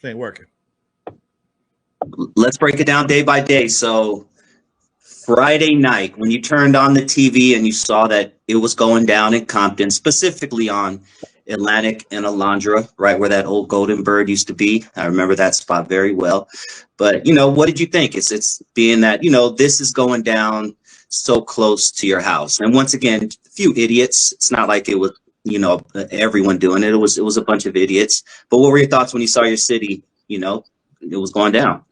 This ain't working. Let's break it down day by day. So Friday night, when you turned on the TV and you saw that it was going down in Compton, specifically on Atlantic and Alondra, right where that old Golden Bird used to be. I remember that spot very well. But, you know, what did you think? It's being that, you know, this is going down so close to your house. And once again, a few idiots. It's not like it was, you know, everyone doing it. It was a bunch of idiots. But what were your thoughts when you saw your city, you know, it was going down?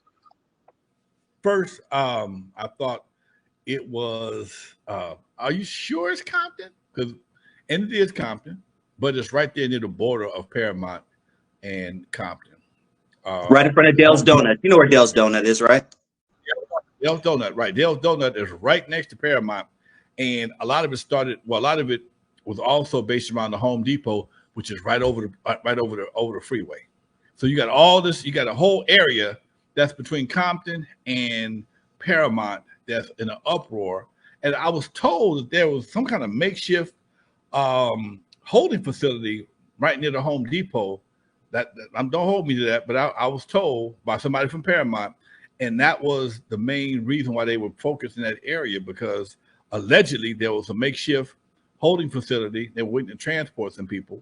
First, I thought it was, are you sure it's Compton? Because, and it is Compton, but it's right there near the border of Paramount and Compton. Right in front of Dale's Donut. You know where Dale's Donut is, right? Dale's Donut, right. Dale's Donut is right next to Paramount. And a lot of it started, well, a lot of it was also based around the Home Depot, which is right over the freeway. So you got all this, you got a whole area that's between Compton and Paramount that's in an uproar. And I was told that there was some kind of makeshift holding facility right near the Home Depot. That don't hold me to that, but I was told by somebody from Paramount, and that was the main reason why they were focused in that area, because allegedly there was a makeshift holding facility. They were waiting to transport some people,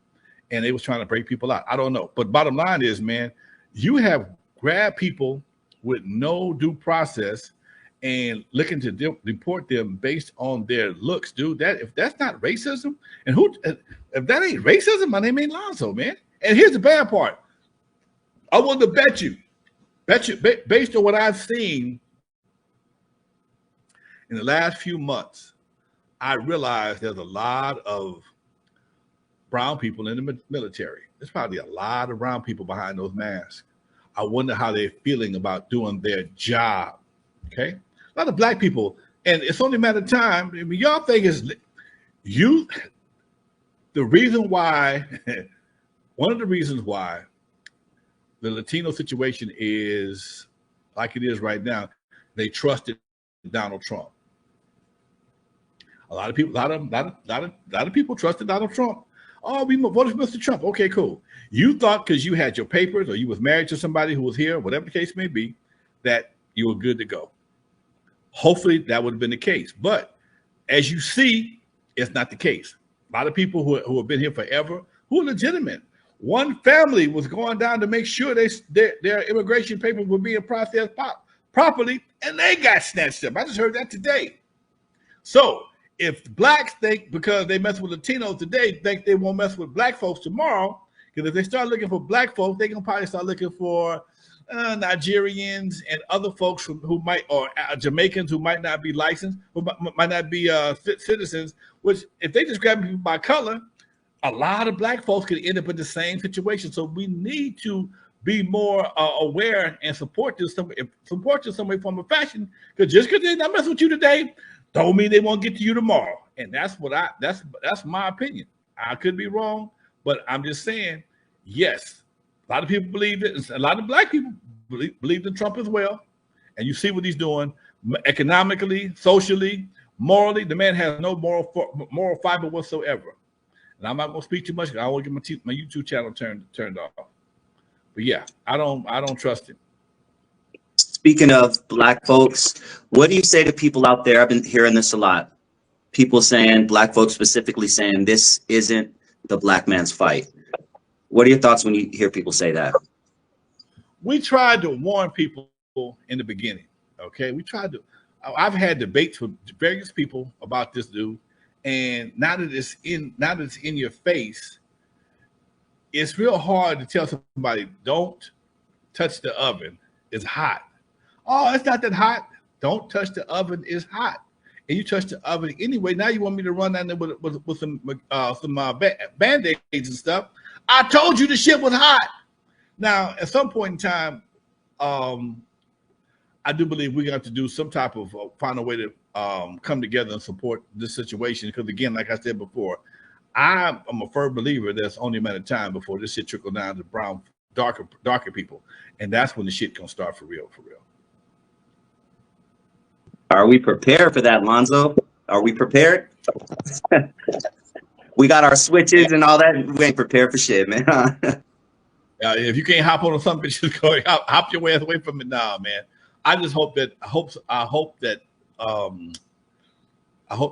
and they was trying to break people out. I don't know, but bottom line is, man, you have grabbed people with no due process and looking to deport them based on their looks, dude. That if that's not racism, and if that ain't racism, my name ain't Lonzo, man. And here's the bad part. I want to bet you, based on what I've seen in the last few months, I realize there's a lot of brown people in the military. There's probably a lot of brown people behind those masks. I wonder how they're feeling about doing their job. Okay, a lot of black people, and it's only a matter of time. I mean, y'all think is you. The reason why, one of the reasons why the Latino situation is like it is right now, they trusted Donald Trump. A lot of people trusted Donald Trump. Oh, we voted for Mr. Trump. Okay, cool. You thought because you had your papers or you was married to somebody who was here, whatever the case may be, that you were good to go. Hopefully that would have been the case. But as you see, it's not the case. A lot of people who have been here forever, who are legitimate. One family was going down to make sure their immigration papers were being processed properly, and they got snatched up. I just heard that today. So if blacks think because they mess with Latinos today, think they won't mess with black folks tomorrow, because if they start looking for black folks, they can probably start looking for Nigerians and other folks who might, or Jamaicans who might not be licensed, who might not be citizens, which if they just grab people by color, a lot of black folks could end up in the same situation. So we need to be more aware and support this some way, form, or fashion. Because just because they not mess with you today, don't mean they won't get to you tomorrow. And that's my opinion. I could be wrong, but I'm just saying, yes, a lot of people believe it. A lot of black people believe in Trump as well. And you see what he's doing economically, socially, morally. The man has no moral fiber whatsoever. And I'm not going to speak too much because I want to get my YouTube channel turned off. But yeah, I don't trust him. Speaking of black folks, what do you say to people out there? I've been hearing this a lot. People saying, black folks specifically saying, this isn't the black man's fight. What are your thoughts when you hear people say that? We tried to warn people in the beginning. Okay, I've had debates with various people about this dude. And now that it's in your face, it's real hard to tell somebody, don't touch the oven. It's hot. Oh, it's not that hot. Don't touch the oven. It's hot. And you touch the oven anyway. Now you want me to run down there with some Band-Aids and stuff. I told you the shit was hot. Now, at some point in time, I do believe we're going to have to do some type of find a way to come together and support this situation. Because again, like I said before, I'm a firm believer there's only a matter of time before this shit trickle down to brown, darker people. And that's when the shit going to start for real, for real. Are we prepared for that, Lonzo? Are we prepared? We got our switches and all that. We ain't prepared for shit, man. If you can't hop on something, just go hop your way away from it now, man. I just hope that I hope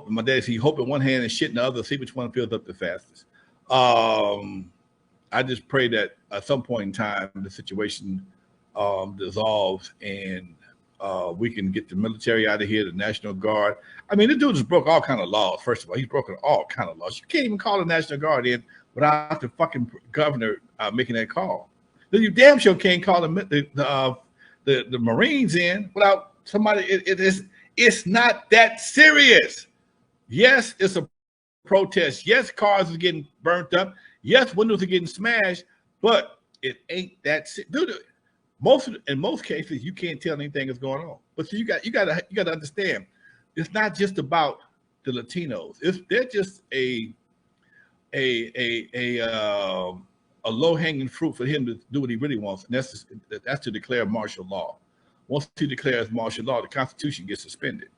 my dad said he hope in one hand and shit in the other, see which one fills up the fastest. I just pray that at some point in time the situation dissolves and we can get the military out of here, the National Guard. I mean, this dude just broke all kind of laws. First of all, he's broken all kind of laws. You can't even call the National Guard in without the fucking governor making that call. Then you damn sure can't call the Marines in without somebody. It's not that serious. Yes, it's a protest. Yes, cars are getting burnt up. Yes, windows are getting smashed, but it ain't that serious. Dude, in most cases, you can't tell anything is going on. But so you got to understand, it's not just about the Latinos. They're just a low-hanging fruit for him to do what he really wants, and that's to declare martial law. Once he declares martial law, the Constitution gets suspended.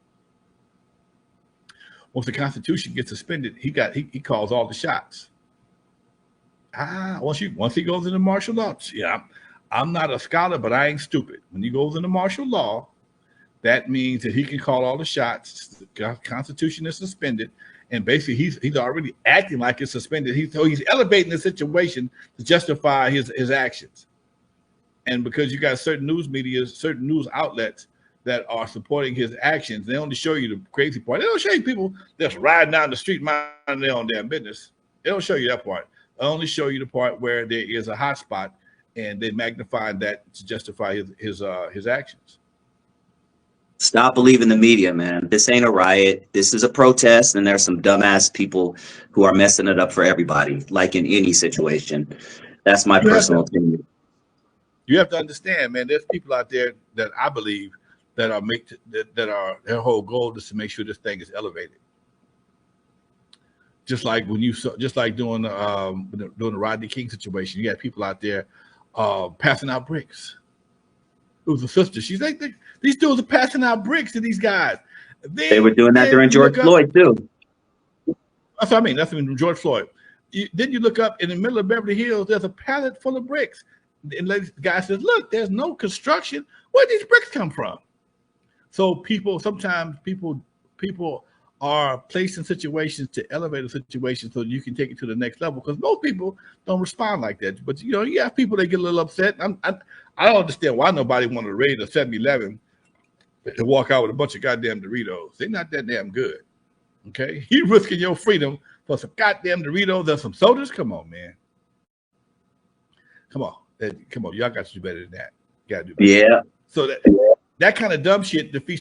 Once the Constitution gets suspended, he calls all the shots. Once he goes into martial law, yeah, I'm not a scholar, but I ain't stupid. When he goes into martial law, that means that he can call all the shots. The Constitution is suspended, and basically he's already acting like it's suspended. He's elevating the situation to justify his actions. And because you got certain news media, certain news outlets that are supporting his actions, they only show you the crazy part. They don't show you people that's riding down the street minding their own damn business. They don't show you that part. They only show you the part where there is a hot spot, and they magnify that to justify his actions. Stop believing the media, man. This ain't a riot. This is a protest, and there's some dumbass people who are messing it up for everybody, like in any situation. That's my personal opinion. You have to understand, man, there's people out there that I believe that are their whole goal is to make sure this thing is elevated. Just like doing the Rodney King situation, you had people out there passing out bricks. It was a sister. She's like, these dudes are passing out bricks to these guys. They were doing that during George Floyd too. That's what I mean. That's when George Floyd. Then you look up in the middle of Beverly Hills, there's a pallet full of bricks. And the guy says, look, there's no construction. Where did these bricks come from? So sometimes people are placed in situations to elevate a situation so you can take it to the next level, because most people don't respond like that. But you have people that get a little upset. I don't understand why nobody wanted to raid a 7-Eleven and walk out with a bunch of goddamn Doritos. They're not that damn good. Okay, you risking your freedom for some goddamn Doritos and some sodas? Come on, man. Come on, y'all got to do better than that. You got to do better. Yeah. So that kind of dumb shit defeats